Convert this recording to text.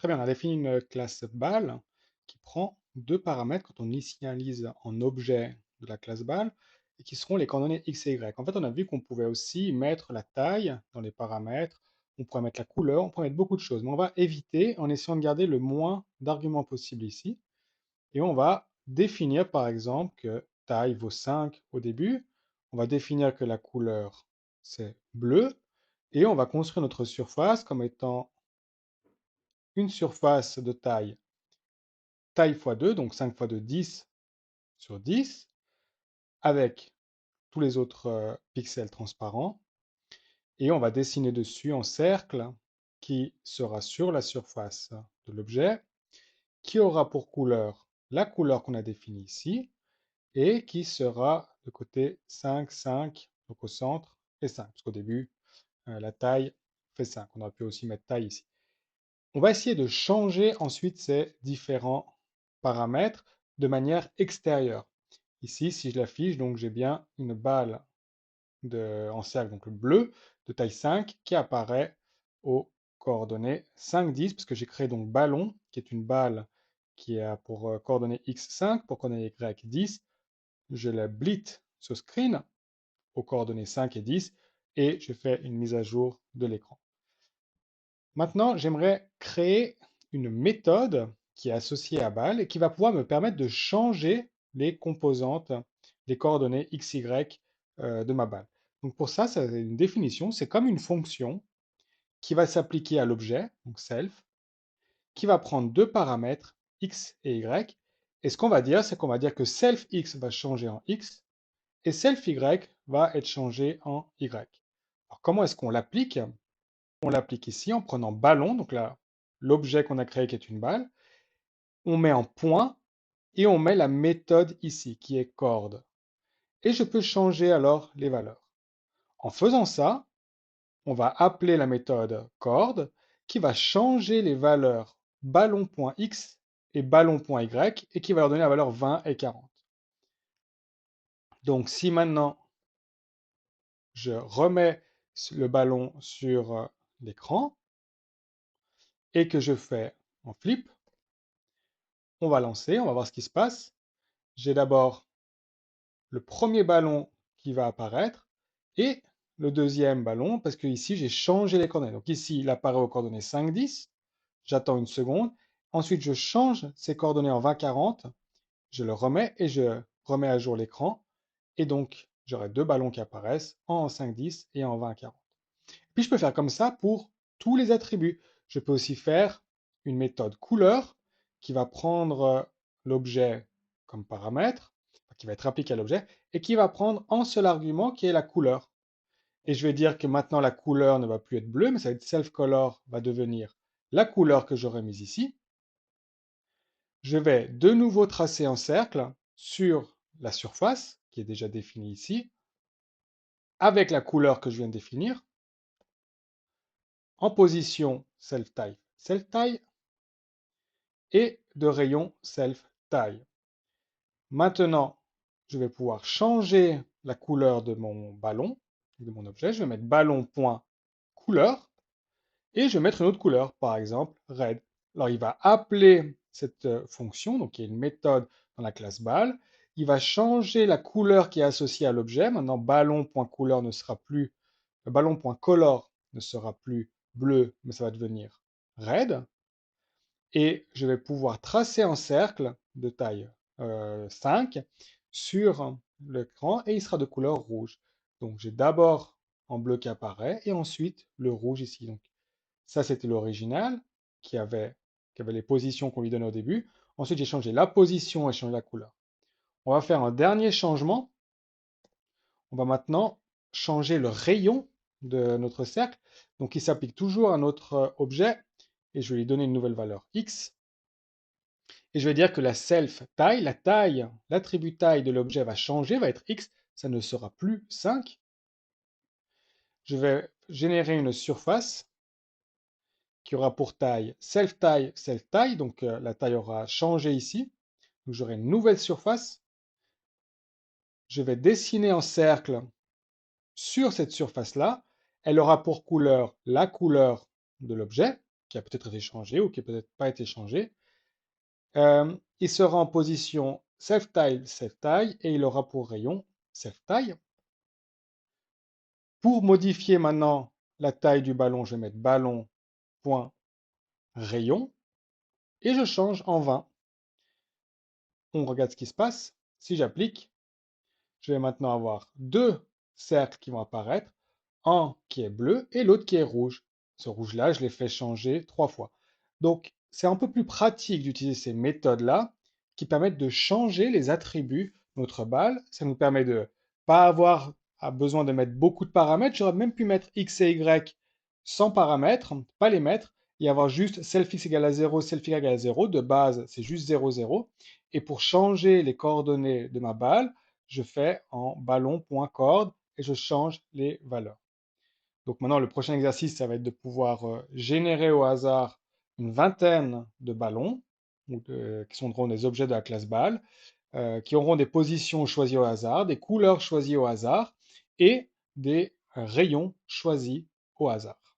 Très bien, on a défini une classe bal qui prend deux paramètres quand on initialise en objet de la classe bal et qui seront les coordonnées x et y. En fait, on a vu qu'on pouvait aussi mettre la taille dans les paramètres, on pourrait mettre la couleur, on pourrait mettre beaucoup de choses, mais on va éviter en essayant de garder le moins d'arguments possible ici. Et on va définir par exemple que taille vaut 5 au début, on va définir que la couleur c'est bleu, et on va construire notre surface comme étant une surface de taille fois 2, donc 5 fois 2, 10 sur 10, avec tous les autres pixels transparents. Et on va dessiner dessus un cercle qui sera sur la surface de l'objet, qui aura pour couleur la couleur qu'on a définie ici, et qui sera de côté 5, 5, donc au centre, et 5, parce qu'au début, la taille fait 5. On aurait pu aussi mettre taille ici. On va essayer de changer ensuite ces différents paramètres de manière extérieure. Ici, si je l'affiche, donc j'ai bien une balle en cercle, donc le bleu, de taille 5, qui apparaît aux coordonnées 5, 10, parce que j'ai créé donc ballon, qui est une balle qui a pour coordonnées x 5, pour coordonnées y 10. Je la blit sur screen aux coordonnées 5 et 10, et je fais une mise à jour de l'écran. Maintenant, j'aimerais créer une méthode qui est associée à bal et qui va pouvoir me permettre de changer les composantes, les coordonnées x, y de ma balle. Donc pour ça, c'est une définition, c'est comme une fonction qui va s'appliquer à l'objet, donc self, qui va prendre deux paramètres, x et y. Et ce qu'on va dire, c'est qu'on va dire que self x va changer en x et self y va être changé en y. Alors comment est-ce qu'on l'applique? On l'applique ici en prenant ballon, donc là, l'objet qu'on a créé qui est une balle, on met en point et on met la méthode ici qui est corde. Et je peux changer alors les valeurs. En faisant ça, on va appeler la méthode corde qui va changer les valeurs ballon.x et ballon.y et qui va leur donner la valeur 20 et 40. Donc si maintenant je remets le ballon sur l'écran et que je fais en flip, on va lancer, on va voir ce qui se passe. J'ai d'abord le premier ballon qui va apparaître et le deuxième ballon, parce que ici j'ai changé les coordonnées. Donc ici, il apparaît aux coordonnées 5, 10. J'attends une seconde. Ensuite, je change ces coordonnées en 20, 40. Je le remets et je remets à jour l'écran. Et donc, j'aurai deux ballons qui apparaissent en 5, 10 et en 20, 40. Puis, je peux faire comme ça pour tous les attributs. Je peux aussi faire une méthode couleur qui va prendre l'objet comme paramètre, qui va être appliqué à l'objet, et qui va prendre un seul argument qui est la couleur. Et je vais dire que maintenant la couleur ne va plus être bleue, mais ça va être self-color va devenir la couleur que j'aurais mise ici. Je vais de nouveau tracer un cercle sur la surface, qui est déjà définie ici, avec la couleur que je viens de définir, en position self-tie, et de rayon self-tie. Maintenant, je vais pouvoir changer la couleur de mon ballon, de mon objet. Je vais mettre ballon.couleur et je vais mettre une autre couleur, par exemple red. Alors, il va appeler cette fonction, donc il y a une méthode dans la classe ball. Il va changer la couleur qui est associée à l'objet. Maintenant, ballon.couleur ne sera plus, ballon.color ne sera plus bleu, mais ça va devenir red. Et je vais pouvoir tracer un cercle de taille 5 sur l'écran et il sera de couleur rouge. Donc j'ai d'abord en bleu qui apparaît et ensuite le rouge ici. Donc ça c'était l'original qui avait les positions qu'on lui donnait au début. Ensuite j'ai changé la position et changé la couleur. On va faire un dernier changement. On va maintenant changer le rayon de notre cercle. Donc il s'applique toujours à notre objet et je vais lui donner une nouvelle valeur x. Et je vais dire que la self taille, la taille, l'attribut taille de l'objet va changer, va être x, ça ne sera plus 5. Je vais générer une surface qui aura pour taille self taille, donc la taille aura changé ici. Donc j'aurai une nouvelle surface. Je vais dessiner un cercle sur cette surface-là. Elle aura pour couleur la couleur de l'objet. qui a peut-être été changé ou qui n'a peut-être pas été changé. Il sera en position self-tile, et il aura pour rayon self-tile. Pour modifier maintenant la taille du ballon, je vais mettre ballon.rayon et je change en 20. On regarde ce qui se passe. Si j'applique, je vais maintenant avoir deux cercles qui vont apparaître, un qui est bleu et l'autre qui est rouge. Ce rouge-là, je l'ai fait changer 3 fois. Donc, c'est un peu plus pratique d'utiliser ces méthodes-là qui permettent de changer les attributs de notre balle. Ça nous permet de ne pas avoir besoin de mettre beaucoup de paramètres. J'aurais même pu mettre x et y sans paramètres, pas les mettre, et avoir juste self-x égale à 0, self-y égale à 0. De base, c'est juste 0, 0. Et pour changer les coordonnées de ma balle, je fais en ballon.chord et je change les valeurs. Donc maintenant, le prochain exercice, ça va être de pouvoir générer au hasard une vingtaine de ballons qui sont des objets de la classe balle, qui auront des positions choisies au hasard, des couleurs choisies au hasard et des rayons choisis au hasard.